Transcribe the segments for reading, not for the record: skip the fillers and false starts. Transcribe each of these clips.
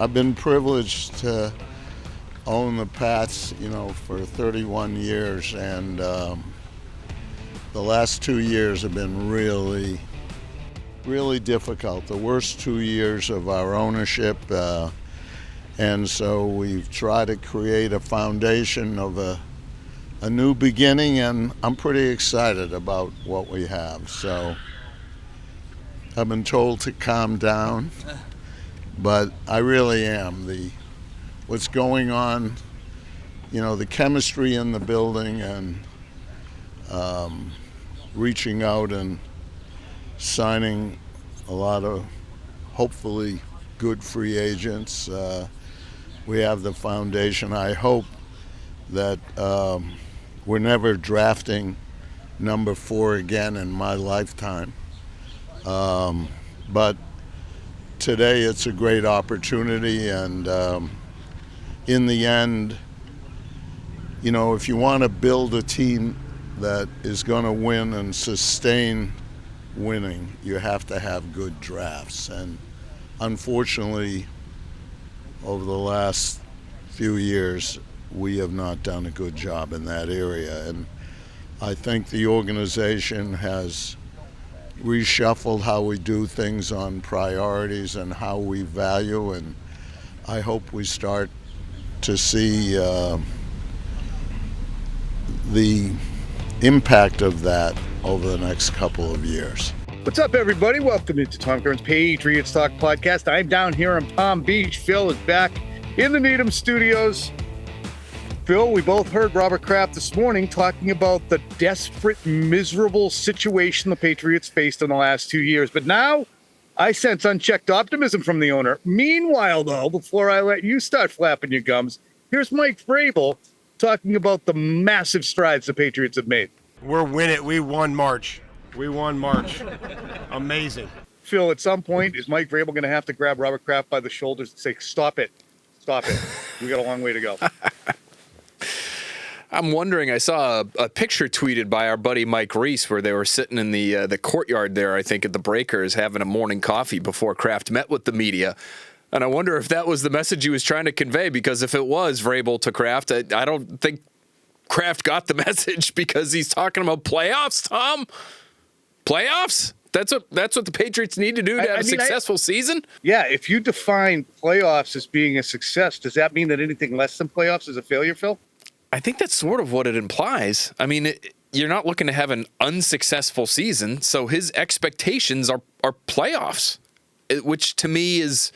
I've been privileged to own the Pats, for 31 years, and the last 2 years have been really, really difficult. The worst 2 years of our ownership, and so we've tried to create a foundation of a new beginning, and I'm pretty excited about what we have. So I've been told to calm down, but I really am. What's going on, the chemistry in the building, and reaching out and signing a lot of hopefully good free agents. We have the foundation. I hope that we're never drafting number 4 again in my lifetime. But today it's a great opportunity, and in the end, if you want to build a team that is going to win and sustain winning, you have to have good drafts. And unfortunately, over the last few years, we have not done a good job in that area. And I think the organization has reshuffled how we do things on priorities and how we value, and I hope we start to see the impact of that over the next couple of years. What's up, everybody? Welcome into Tom Curran's Patriots Talk podcast. I'm down here in Palm Beach. Phil is back in the Needham Studios. Phil, we both heard Robert Kraft this morning talking about the desperate, miserable situation the Patriots faced in the last 2 years. But now I sense unchecked optimism from the owner. Meanwhile, though, before I let you start flapping your gums, here's Mike Vrabel talking about the massive strides the Patriots have made. We're winning. We won March. Amazing. Phil, at some point, is Mike Vrabel going to have to grab Robert Kraft by the shoulders and say, stop it. We got a long way to go. I'm wondering, I saw a picture tweeted by our buddy Mike Reese where they were sitting in the courtyard there, I think, at the Breakers, having a morning coffee before Kraft met with the media. And I wonder if that was the message he was trying to convey, because if it was Vrabel to Kraft, I don't think Kraft got the message, because he's talking about playoffs, Tom. Playoffs? That's what the Patriots need to do to have a successful season? Yeah, if you define playoffs as being a success, does that mean that anything less than playoffs is a failure, Phil? I think that's sort of what it implies. I mean, you're not looking to have an unsuccessful season, so his expectations are playoffs, which to me is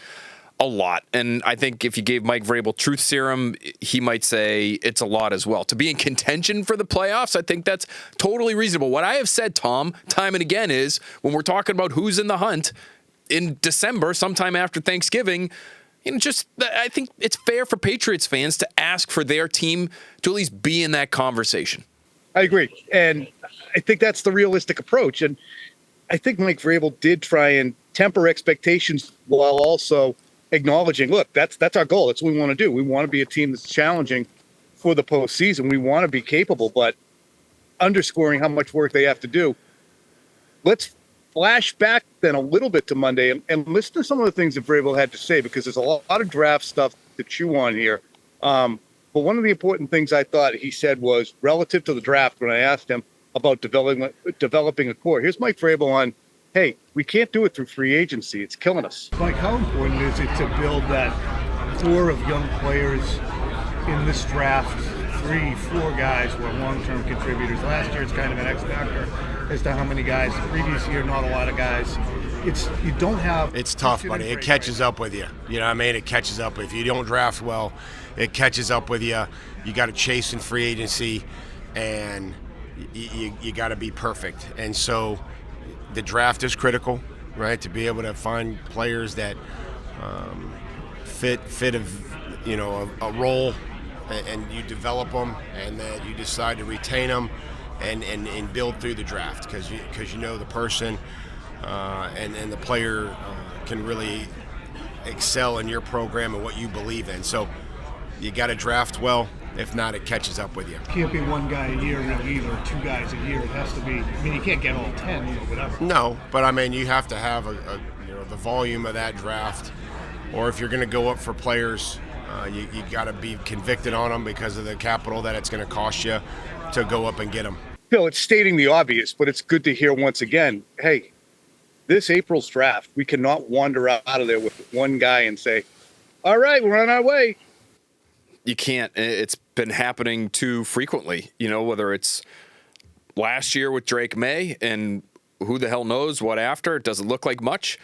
a lot. And I think if you gave Mike Vrabel truth serum, he might say it's a lot as well. To be in contention for the playoffs, I think that's totally reasonable. What I have said, Tom, time and again, is when we're talking about who's in the hunt in December, sometime after Thanksgiving, I think it's fair for Patriots fans to ask for their team to at least be in that conversation. I agree. And I think that's the realistic approach. And I think Mike Vrabel did try and temper expectations while also acknowledging, look, that's our goal. That's what we want to do. We want to be a team that's challenging for the postseason. We want to be capable, but underscoring how much work they have to do. Let's flash back then a little bit to Monday and listen to some of the things that Vrabel had to say, because there's a lot of draft stuff to chew on here. But one of the important things I thought he said was relative to the draft, when I asked him about developing a core. Here's Mike Vrabel on, hey, we can't do it through free agency. It's killing us. Mike, how important is it to build that core of young players in this draft? 3-4 guys were long-term contributors. Last year, it's kind of an X factor as to how many guys. The previous year, not a lot of guys. It's tough, buddy. It catches up with you. You know what I mean? It catches up. If you don't draft well, it catches up with you. You got to chase in free agency, and you got to be perfect. And so the draft is critical, right? To be able to find players that fit a role, and you develop them, and that you decide to retain them and build through the draft, because you know the person and the player can really excel in your program and what you believe in. So you got to draft well. If not, it catches up with you. Can't be one guy a year relief or 2 guys a year. It has to be. I mean, you can't get all 10, whatever. No, but I mean, you have to have the volume of that draft or if you're going to go up for players, you got to be convicted on them because of the capital that it's going to cost you to go up and get them. Phil, it's stating the obvious, but it's good to hear once again, hey, this April's draft, we cannot wander out of there with one guy and say, all right, we're on our way. You can't. It's been happening too frequently, whether it's last year with Drake May and who the hell knows what after. It doesn't look like much.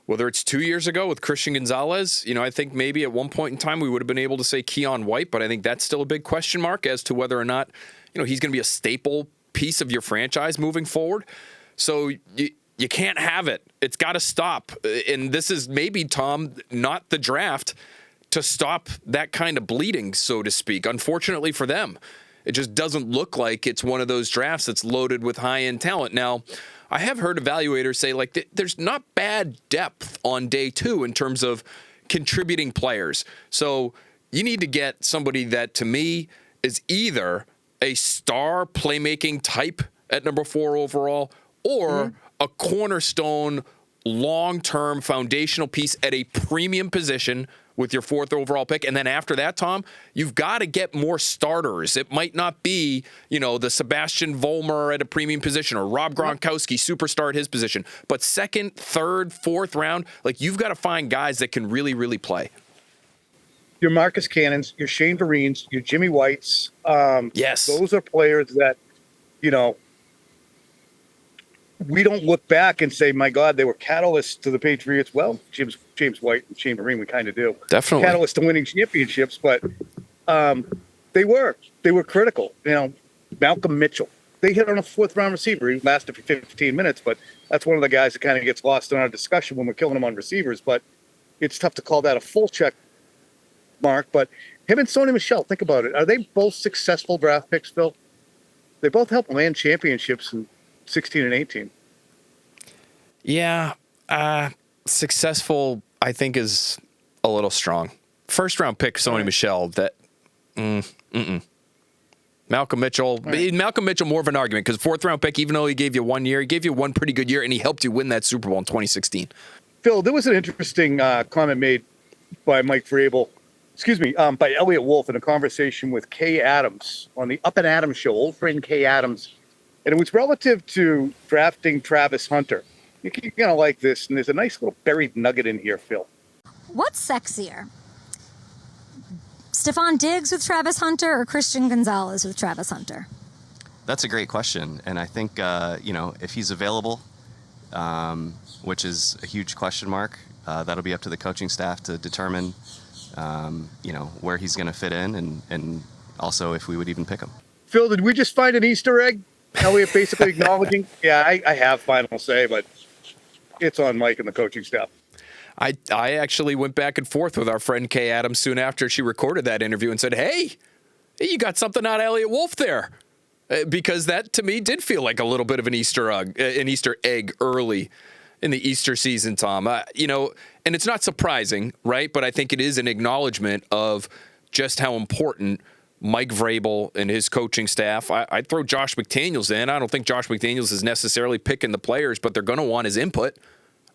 Whether it's 2 years ago with Christian Gonzalez, I think maybe at one point in time we would have been able to say Keon White, but I think that's still a big question mark as to whether or not, he's going to be a staple piece of your franchise moving forward. So you can't have it. It's got to stop. And this is maybe, Tom, not the draft to stop that kind of bleeding, so to speak. Unfortunately for them, it just doesn't look like it's one of those drafts that's loaded with high-end talent. Now, I have heard evaluators say, there's not bad depth on day 2 in terms of contributing players. So you need to get somebody that, to me, is either a star playmaking type at number 4 overall or a cornerstone, long-term foundational piece at a premium position with your 4th overall pick. And then after that, Tom, you've got to get more starters. It might not be, the Sebastian Vollmer at a premium position or Rob Gronkowski, superstar at his position. But 2nd, 3rd, 4th round, you've got to find guys that can really, really play. Your Marcus Cannons, your Shane Vereens, your Jimmy Whites. Yes. Those are players that, we don't look back and say, my God, they were catalysts to the Patriots. Well, James White and Shane Vereen, we kind of do. Definitely. Catalysts to winning championships, but they were critical. Malcolm Mitchell, they hit on a 4th round receiver. He lasted for 15 minutes, but that's one of the guys that kind of gets lost in our discussion when we're killing him on receivers. But it's tough to call that a full check mark. But him and Sony Michel, think about it. Are they both successful draft picks, Phil? They both helped land championships in 16 and 18. Yeah. Successful, I think, is a little strong. 1st round pick, Sony Michel, that Malcolm Mitchell. Right. Malcolm Mitchell, more of an argument because 4th round pick, even though he gave you 1 year, he gave you one pretty good year, and he helped you win that Super Bowl in 2016. Phil, there was an interesting comment made by Mike Vrabel, by Elliot Wolf in a conversation with Kay Adams on the Up and Adams show, old friend Kay Adams. And it was relative to drafting Travis Hunter. You're going to like this, and there's a nice little buried nugget in here, Phil. What's sexier? Stephon Diggs with Travis Hunter or Christian Gonzalez with Travis Hunter? That's a great question. And I think, if he's available, which is a huge question mark, that'll be up to the coaching staff to determine, where he's going to fit in and also if we would even pick him. Phil, did we just find an Easter egg? Elliot basically acknowledging, I have final say, but it's on Mike and the coaching staff. I actually went back and forth with our friend Kay Adams soon after she recorded that interview and said, hey, you got something out of Elliot Wolf there. Because that, to me, did feel like a little bit of an Easter egg early in the Easter season, Tom. And it's not surprising, right? But I think it is an acknowledgement of just how important Mike Vrabel and his coaching staff. I'd throw Josh McDaniels in. I don't think Josh McDaniels is necessarily picking the players, but they're going to want his input,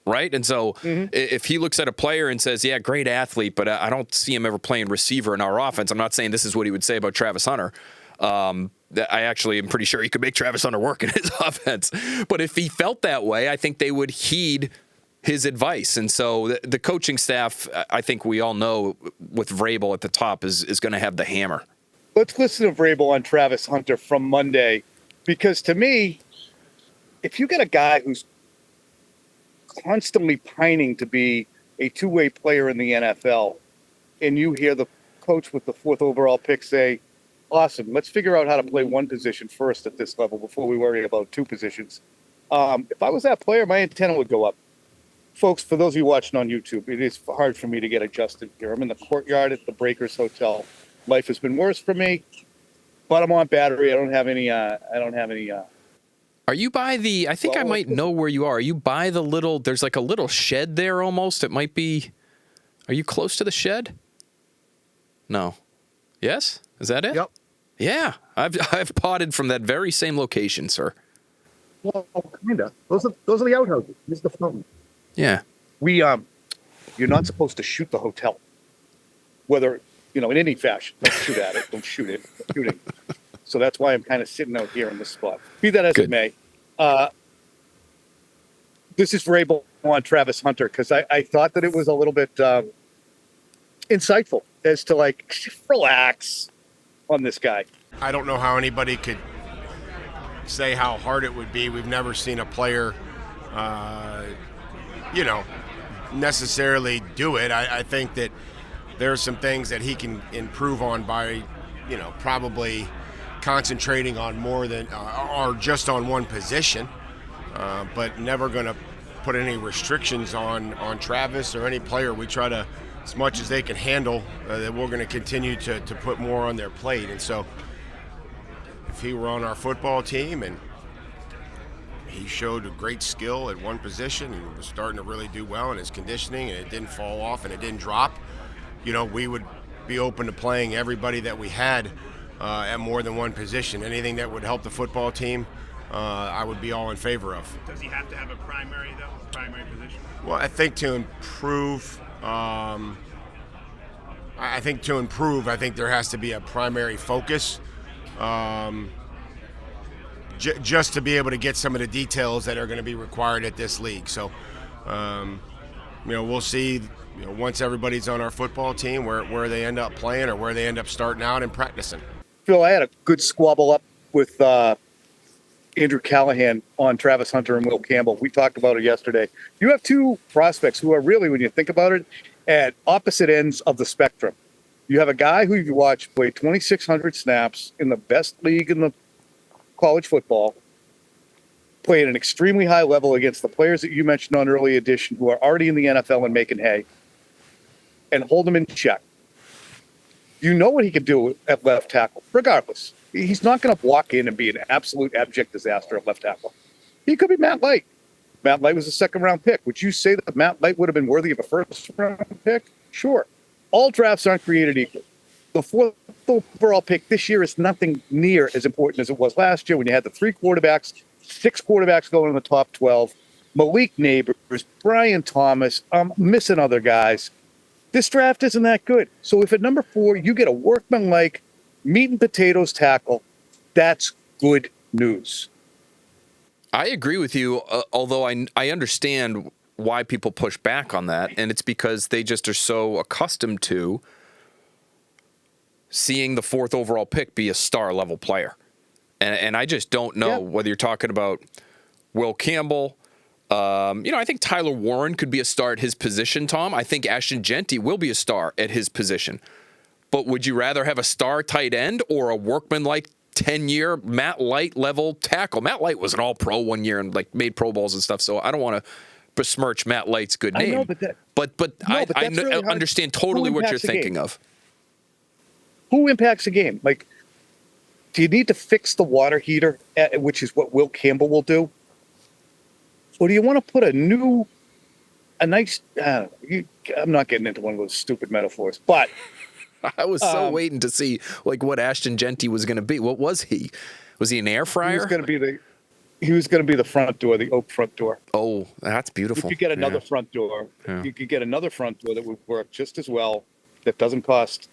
right? And so if he looks at a player and says, yeah, great athlete, but I don't see him ever playing receiver in our offense. I'm not saying this is what he would say about Travis Hunter. I actually am pretty sure he could make Travis Hunter work in his offense. But if he felt that way, I think they would heed his advice. And so the coaching staff, I think we all know with Vrabel at the top is going to have the hammer. Let's listen to Vrabel on Travis Hunter from Monday, because to me, if you get a guy who's constantly pining to be a two-way player in the NFL, and you hear the coach with the 4th overall pick say, awesome, let's figure out how to play one position first at this level before we worry about 2 positions. If I was that player, my antenna would go up. Folks, for those of you watching on YouTube, it is hard for me to get adjusted here. I'm in the courtyard at the Breakers Hotel. Life has been worse for me, but I'm on battery. I don't have any. Are you by the? I think I might know where you are. Are you by the little? There's like a little shed there almost. It might be. Are you close to the shed? No. Yes. Is that it? Yep. Yeah, I've potted from that very same location, sir. Well, kinda. Those are the outhouses. This is the fountain. Yeah. We you're not supposed to shoot the hotel. Whether, in any fashion. Don't shoot at it. Don't shoot it. Shoot it. So that's why I'm kind of sitting out here in this spot. Be that as it may. This is Vrabel on Travis Hunter, because I thought that it was a little bit insightful as to, relax on this guy. I don't know how anybody could say how hard it would be. We've never seen a player, necessarily do it. I think that there are some things that he can improve on by, probably concentrating on more than or just on one position, but never going to put any restrictions on Travis or any player. We try to, as much as they can handle, that we're going to continue to put more on their plate. And so if he were on our football team and he showed a great skill at one position and was starting to really do well in his conditioning and it didn't fall off and it didn't drop, we would be open to playing everybody that we had at more than one position. Anything that would help the football team, I would be all in favor of. Does he have to have a primary, though? Primary position? Well, I think to improve, I think there has to be a primary focus, just to be able to get some of the details that are going to be required at this league. So, we'll see. Once everybody's on our football team, where they end up playing or where they end up starting out and practicing. Phil, I had a good squabble up with Andrew Callahan on Travis Hunter and Will Campbell. We talked about it yesterday. You have two prospects who are really, when you think about it, at opposite ends of the spectrum. You have a guy who you watch play 2,600 snaps in the best league in the college football, play at an extremely high level against the players that you mentioned on early edition who are already in the NFL and making hay, and hold them in check. You know what he can do at left tackle, regardless. He's not going to walk in and be an absolute abject disaster at left tackle. He could be Matt Light. Matt Light was a second-round pick. Would you say that Matt Light would have been worthy of a first-round pick? Sure. All drafts aren't created equal. The fourth overall pick this year is nothing near as important as it was last year when you had the six quarterbacks going in the top 12, Malik Neighbors, Brian Thomas, missing other guys. This draft isn't that good. So if at number 4 you get a workman-like meat and potatoes tackle, that's good news. I agree with you, although I understand why people push back on that, and it's because they just are so accustomed to seeing the 4th overall pick be a star-level player. And I just don't know whether you're talking about Will Campbell. I think Tyler Warren could be a star at his position, Tom. I think Ashton Genty will be a star at his position. But would you rather have a star tight end or a workman-like 10-year Matt Light level tackle? Matt Light was an all-pro one year and made Pro Bowls and stuff, so I don't want to besmirch Matt Light's good name. I know, but I really understand totally what you're thinking of. Who impacts the game? Do you need to fix the water heater, which is what Will Campbell will do? Or do you want to put I'm not getting into one of those stupid metaphors, but I was so waiting to see what Ashton Genty was going to be. What was he? Was he an air fryer? He was going to be the front door, the oak front door. Oh, that's beautiful. You could get another front door. Yeah. You could get another front door that would work just as well. That doesn't cost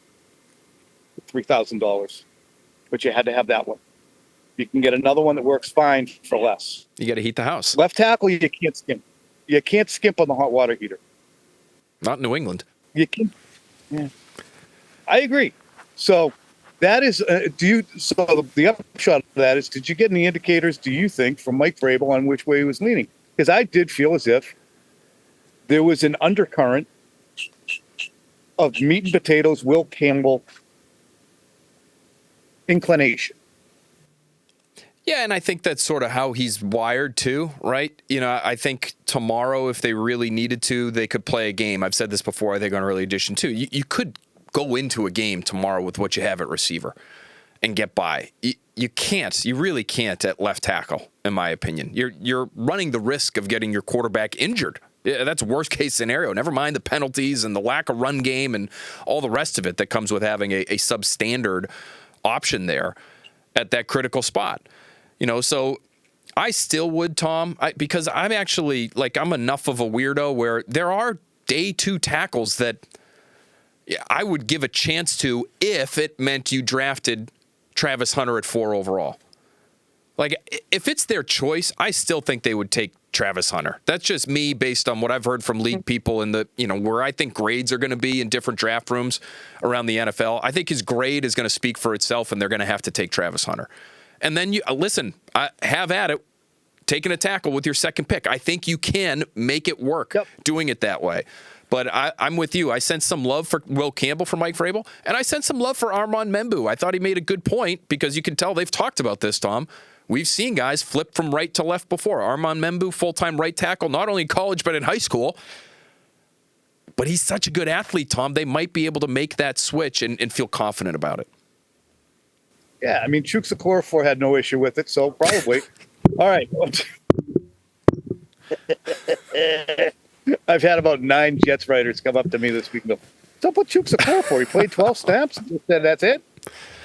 $3,000, but you had to have that one. You can get another one that works fine for less. You got to heat the house. Left tackle, you can't skimp. You can't skimp on the hot water heater. Not in New England. You can. Yeah. I agree. So that is. So the upshot of that is, did you get any indicators? Do you think from Mike Vrabel on which way he was leaning? Because I did feel as if there was an undercurrent of meat and potatoes, Will Campbell inclination. Yeah, and I think that's sort of how he's wired too, right? I think tomorrow, if they really needed to, they could play a game. I've said this before, I think on early edition too. You could go into a game tomorrow with what you have at receiver and get by. You can't. You really can't at left tackle, in my opinion. You're running the risk of getting your quarterback injured. Yeah, that's worst case scenario. Never mind the penalties and the lack of run game and all the rest of it that comes with having a substandard option there at that critical spot. So I still would, Tom, because I'm actually I'm enough of a weirdo where there are day two tackles that I would give a chance to if it meant you drafted Travis Hunter at 4 overall. Like, if it's their choice, I still think they would take Travis Hunter. That's just me based on what I've heard from league people and where I think grades are going to be in different draft rooms around the NFL. I think his grade is going to speak for itself, and they're going to have to take Travis Hunter. And then have at it, taking a tackle with your second pick. I think you can make it work doing it that way. But I'm with you. I sense some love for Will Campbell for Mike Vrabel, and I sense some love for Armand Membu. I thought he made a good point because you can tell they've talked about this, Tom. We've seen guys flip from right to left before. Armand Membu, full-time right tackle, not only in college but in high school. But he's such a good athlete, Tom. They might be able to make that switch and feel confident about it. Yeah, I mean, Chuks Okorafor had no issue with it, so probably. All right. I've had about 9 Jets writers come up to me this week and go, "Don't put Chuks Okorafor. He played 12 snaps. That's it."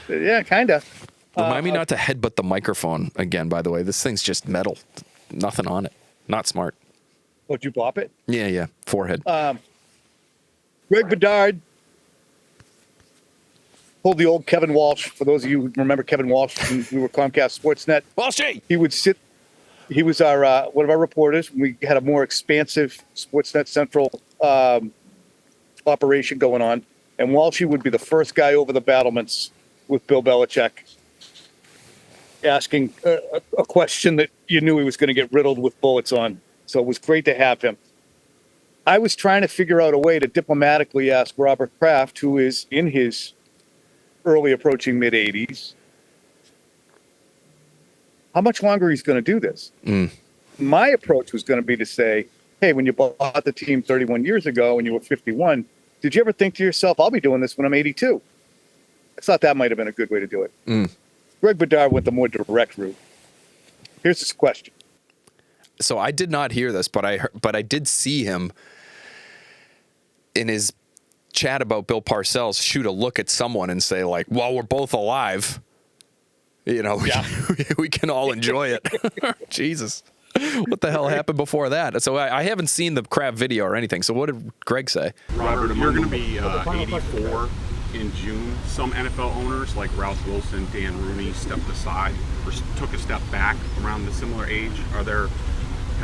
Yeah, kind of. Remind me not to headbutt the microphone again, by the way. This thing's just metal. Nothing on it. Not smart. Would you bop it? Yeah. Forehead. Greg Bedard pulled the old Kevin Walsh. For those of you who remember Kevin Walsh, when we were Comcast Sportsnet. Walshy! He was our one of our reporters. We had a more expansive Sportsnet Central operation going on. And Walshy would be the first guy over the battlements with Bill Belichick, asking a question that you knew he was going to get riddled with bullets on. So it was great to have him. I was trying to figure out a way to diplomatically ask Robert Kraft, who is in his early approaching mid-80s, how much longer he's going to do this. My approach was going to be to say, hey, when you bought the team 31 years ago and you were 51, did you ever think to yourself, I'll be doing this when I'm 82? I thought that might have been a good way to do it. Greg Bedard went the more direct route. Here's his question. So I did not hear this, but I did see him in his chat about Bill Parcells shoot a look at someone and say, like, while we're both alive, we can all enjoy it. Jesus. What the hell happened before that? So I haven't seen the Kraft video or anything. So what did Greg say? Robert, you're going to be 84 in June. Some NFL owners like Ralph Wilson, Dan Rooney stepped aside or took a step back around the similar age. Have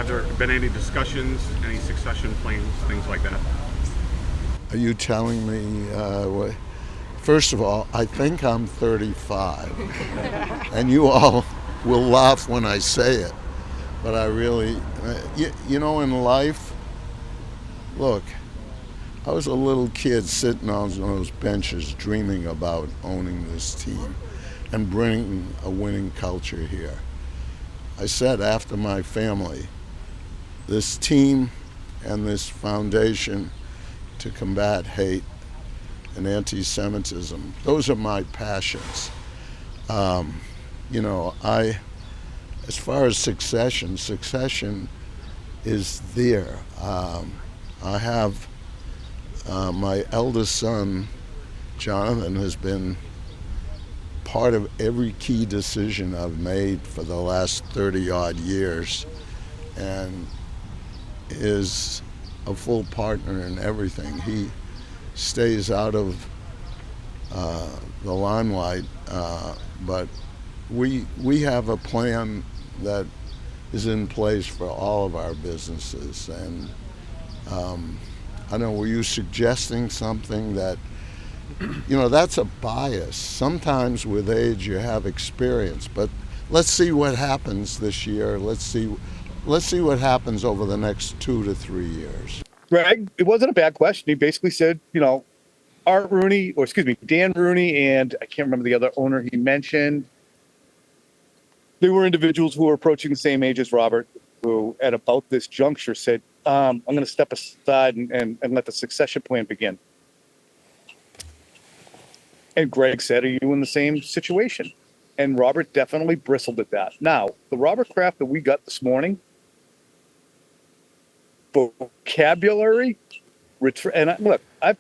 there been any discussions, any succession plans, things like that? Are you telling me what? First of all, I think I'm 35, and you all will laugh when I say it, but I really, in life, look, I was a little kid sitting on those benches dreaming about owning this team and bringing a winning culture here. I said after my family, this team and this foundation to combat hate and anti-Semitism, those are my passions. As far as succession is there. I have my eldest son, Jonathan, has been part of every key decision I've made for the last 30-odd years and is a full partner in everything. He stays out of the limelight, but we have a plan that is in place for all of our businesses. And I don't know, were you suggesting something that, that's a bias. Sometimes with age you have experience, but let's see what happens this year. Let's see what happens over the next 2 to 3 years. Greg, it wasn't a bad question. He basically said, Dan Rooney, and I can't remember the other owner he mentioned. They were individuals who were approaching the same age as Robert, who at about this juncture said, I'm going to step aside and let the succession plan begin. And Greg said, are you in the same situation? And Robert definitely bristled at that. Now, the Robert Kraft that we got this morning, vocabulary, look, I've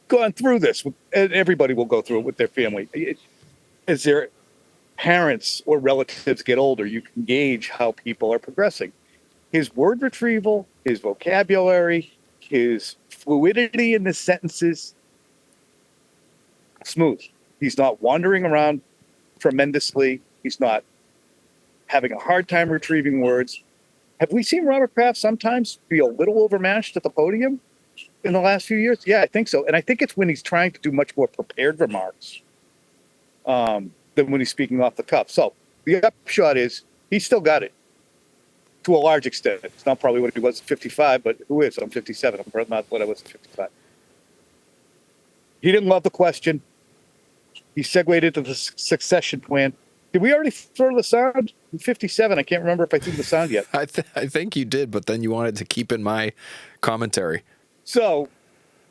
gone through this, and everybody will go through it with their family. As their parents or relatives get older, you can gauge how people are progressing. His word retrieval, his vocabulary, His fluidity in the sentences, smooth. He's not wandering around tremendously. He's not having a hard time retrieving words. Have we seen Robert Kraft sometimes be a little overmatched at the podium in the last few years? Yeah, I think so. And I think it's when he's trying to do much more prepared remarks than when he's speaking off the cuff. So the upshot is he's still got it to a large extent. It's not probably what he was at 55, but who is? I'm 57. I'm not what I was at 55. He didn't love the question. He segued into the succession plan. Did we already throw the sound? I'm 57. I can't remember if I threw the sound yet. I think you did, but then you wanted to keep in my commentary. So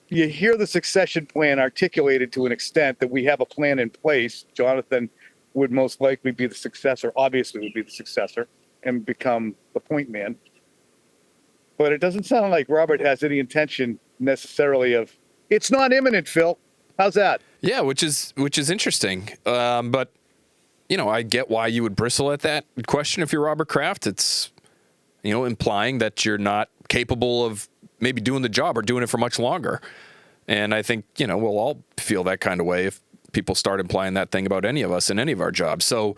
you hear the succession plan articulated to an extent that we have a plan in place. Jonathan would most likely be the successor, obviously would be the successor, and become the point man. But it doesn't sound like Robert has any intention necessarily of, it's not imminent, Phil. How's that? Yeah, which is interesting. But I get why you would bristle at that question if you're Robert Kraft. It's, implying that you're not capable of maybe doing the job or doing it for much longer. And I think, we'll all feel that kind of way if people start implying that thing about any of us in any of our jobs. So,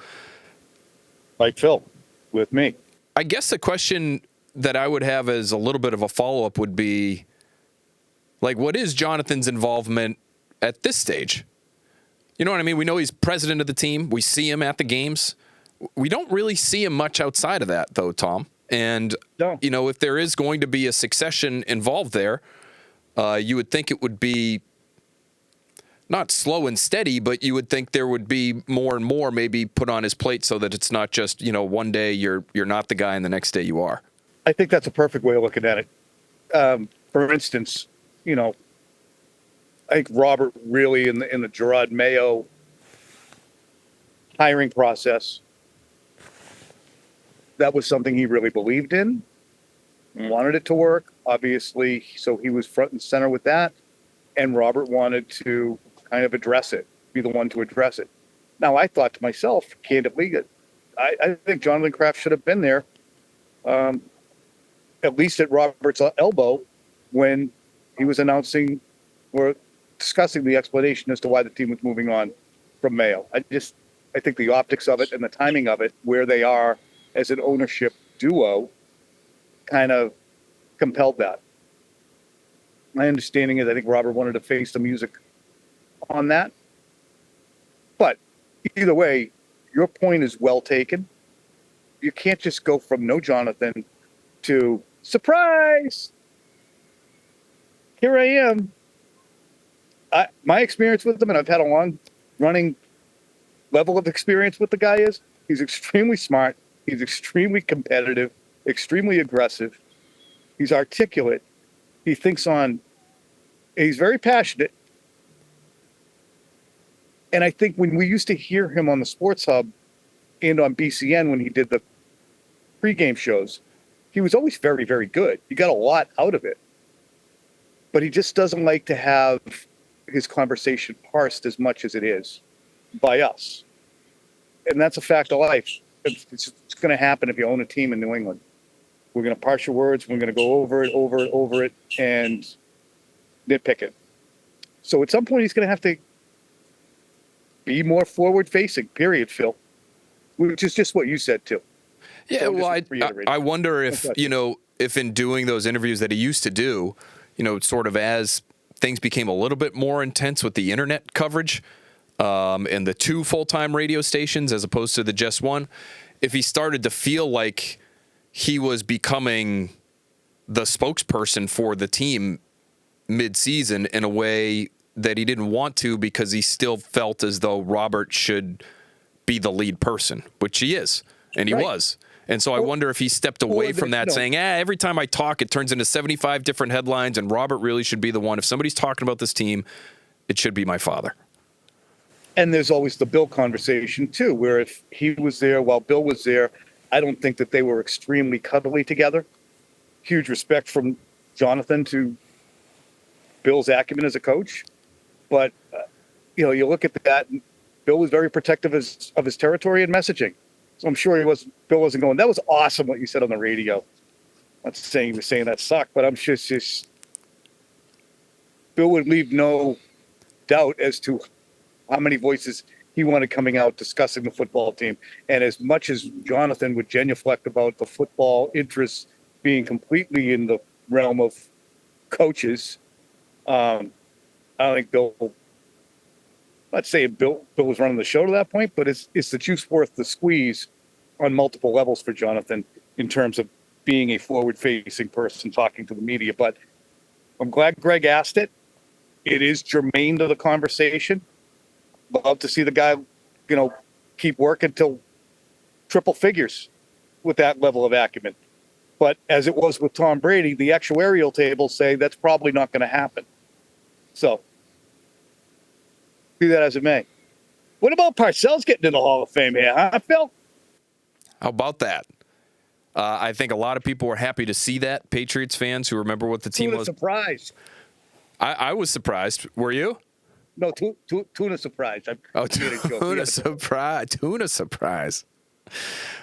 like Phil, with me. I guess the question that I would have as a little bit of a follow-up would be, like, what is Jonathan's involvement at this stage? You know what I mean? We know he's president of the team. We see him at the games. We don't really see him much outside of that, though, Tom. And, No. If there is going to be a succession involved there, you would think it would be not slow and steady, but you would think there would be more and more maybe put on his plate so that it's not just, one day you're not the guy and the next day you are. I think that's a perfect way of looking at it. For instance, I think Robert really in the Gerard Mayo hiring process, that was something he really believed in, wanted it to work, obviously. So he was front and center with that. And Robert wanted to kind of address it, be the one to address it. Now, I thought to myself, candidly, that I think Jonathan Kraft should have been there, at least at Robert's elbow, when he was announcing or discussing the explanation as to why the team was moving on from Mayo. I think the optics of it and the timing of it, where they are as an ownership duo, kind of compelled that. My understanding is I think Robert wanted to face the music on that. But either way, your point is well taken. You can't just go from no Jonathan to surprise. Here I am. My experience with him, and I've had a long running level of experience with the guy, is he's extremely smart. He's extremely competitive, extremely aggressive. He's articulate. He thinks he's very passionate. And I think when we used to hear him on the Sports Hub and on BCN when he did the pregame shows, he was always very, very good. You got a lot out of it. But he just doesn't like to have his conversation parsed as much as it is by us. And that's a fact of life. It's going to happen if you own a team in New England. We're going to parse your words. We're going to go over it, and nitpick it. So at some point, he's going to have to be more forward-facing, period, Phil, which is just what you said, too. Yeah, So well, I wonder if, if in doing those interviews that he used to do, sort of as things became a little bit more intense with the internet coverage and the 2 full-time radio stations as opposed to the just one, if he started to feel like he was becoming the spokesperson for the team mid-season in a way that he didn't want to because he still felt as though Robert should be the lead person, which he is, and he was. And so I wonder if he stepped away from that saying, every time I talk, it turns into 75 different headlines, and Robert really should be the one. If somebody's talking about this team, it should be my father. And there's always the Bill conversation, too, where if he was there while Bill was there, I don't think that they were extremely cuddly together. Huge respect from Jonathan to Bill's acumen as a coach. But, you look at that, and Bill was very protective of his territory and messaging. So I'm sure Bill wasn't going, that was awesome what you said on the radio. I'm not saying he was saying that sucked, but I'm just Bill would leave no doubt as to how many voices he wanted coming out discussing the football team. And as much as Jonathan would genuflect about the football interests being completely in the realm of coaches, I don't think Bill, let's say Bill was running the show to that point, but it's the juice worth the squeeze on multiple levels for Jonathan in terms of being a forward-facing person talking to the media. But I'm glad Greg asked it. It is germane to the conversation. Love to see the guy, keep working till triple figures with that level of acumen. But as it was with Tom Brady, the actuarial tables say that's probably not going to happen. So, be that as it may. What about Parcells getting in the Hall of Fame here, huh, Phil? How about that? I think a lot of people were happy to see that. Patriots fans who remember what the team was. Surprised. I was surprised. Were you? No, tuna surprise. Tuna surprise. Tuna surprise.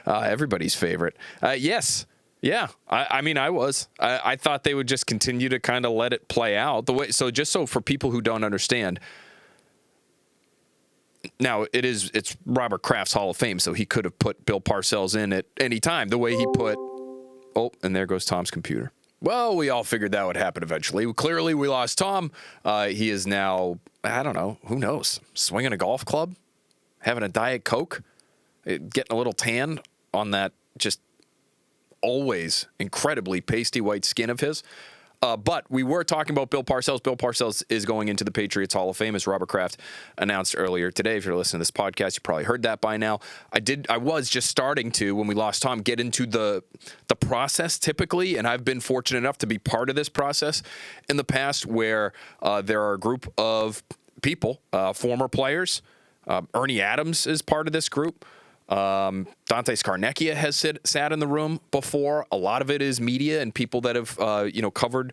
Everybody's favorite. Yes. Yeah. I mean, I was. I thought they would just continue to kind of let it play out the way. So just so for people who don't understand, now it's Robert Kraft's Hall of Fame, so he could have put Bill Parcells in at any time. The way he put. Oh, and there goes Tom's computer. Well, we all figured that would happen eventually. Clearly, we lost Tom. He is now, I don't know, who knows, swinging a golf club, having a Diet Coke, getting a little tan on that just always incredibly pasty white skin of his. But we were talking about Bill Parcells. Bill Parcells is going into the Patriots Hall of Fame, as Robert Kraft announced earlier today. If you're listening to this podcast, you probably heard that by now. I was just starting to, when we lost Tom, get into the process typically, and I've been fortunate enough to be part of this process in the past where there are a group of people, former players. Ernie Adams is part of this group. Dante Scarnecchia has sat in the room before. A lot of it is media and people that have, covered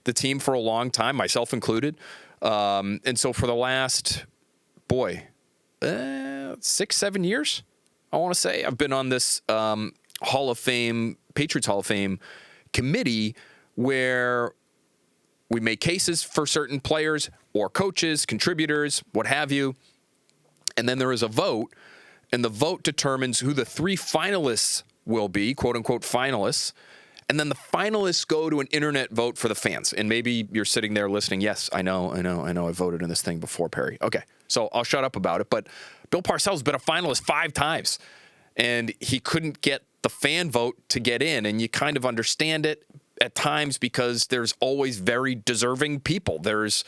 the team for a long time, myself included. And so for the last, 6-7 years, I want to say, I've been on this Hall of Fame, Patriots Hall of Fame committee where we make cases for certain players or coaches, contributors, what have you. And then there is a vote. And the vote determines who the 3 finalists will be, quote unquote finalists. And then the finalists go to an internet vote for the fans. And maybe you're sitting there listening. Yes, I know. I voted in this thing before, Perry. Okay, so I'll shut up about it. But Bill Parcells has been a finalist 5 times. And he couldn't get the fan vote to get in. And you kind of understand it at times because there's always very deserving people. There's,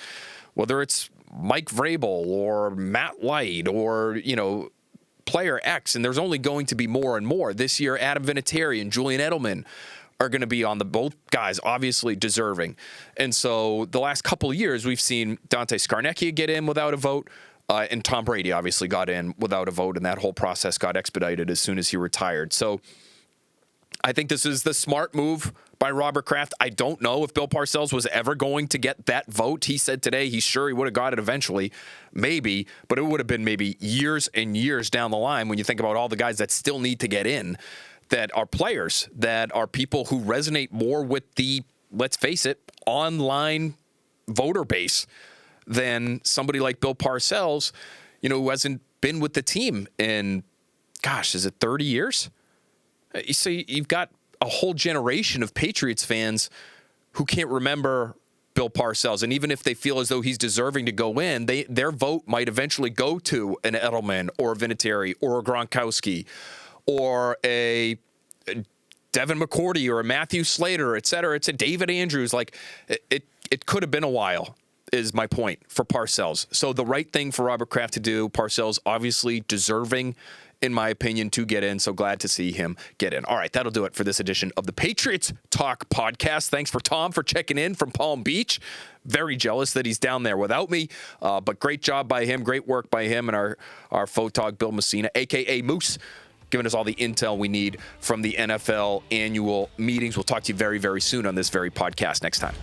whether it's Mike Vrabel or Matt Light or, player X, and there's only going to be more and more. This year, Adam Vinatieri and Julian Edelman are going to be on both guys, obviously deserving. And so the last couple of years, we've seen Dante Scarnecchia get in without a vote, and Tom Brady obviously got in without a vote, and that whole process got expedited as soon as he retired. So I think this is the smart move by Robert Kraft. I don't know if Bill Parcells was ever going to get that vote. He said today he's sure he would have got it eventually, maybe, but it would have been maybe years and years down the line when you think about all the guys that still need to get in, that are players, that are people who resonate more with the, let's face it, online voter base than somebody like Bill Parcells, who hasn't been with the team in, is it 30 years? So you've got a whole generation of Patriots fans who can't remember Bill Parcells. And even if they feel as though he's deserving to go in, their vote might eventually go to an Edelman or a Vinatieri or a Gronkowski or a Devin McCourty or a Matthew Slater, et cetera. It's a David Andrews. Like it could have been a while, is my point, for Parcells. So the right thing for Robert Kraft to do, Parcells obviously deserving, in my opinion, to get in. So glad to see him get in. All right, that'll do it for this edition of the Patriots Talk podcast. Thanks for Tom for checking in from Palm Beach. Very jealous that he's down there without me, but great job by him. Great work by him and our photog, Bill Messina, a.k.a. Moose, giving us all the intel we need from the NFL annual meetings. We'll talk to you very, very soon on this very podcast next time.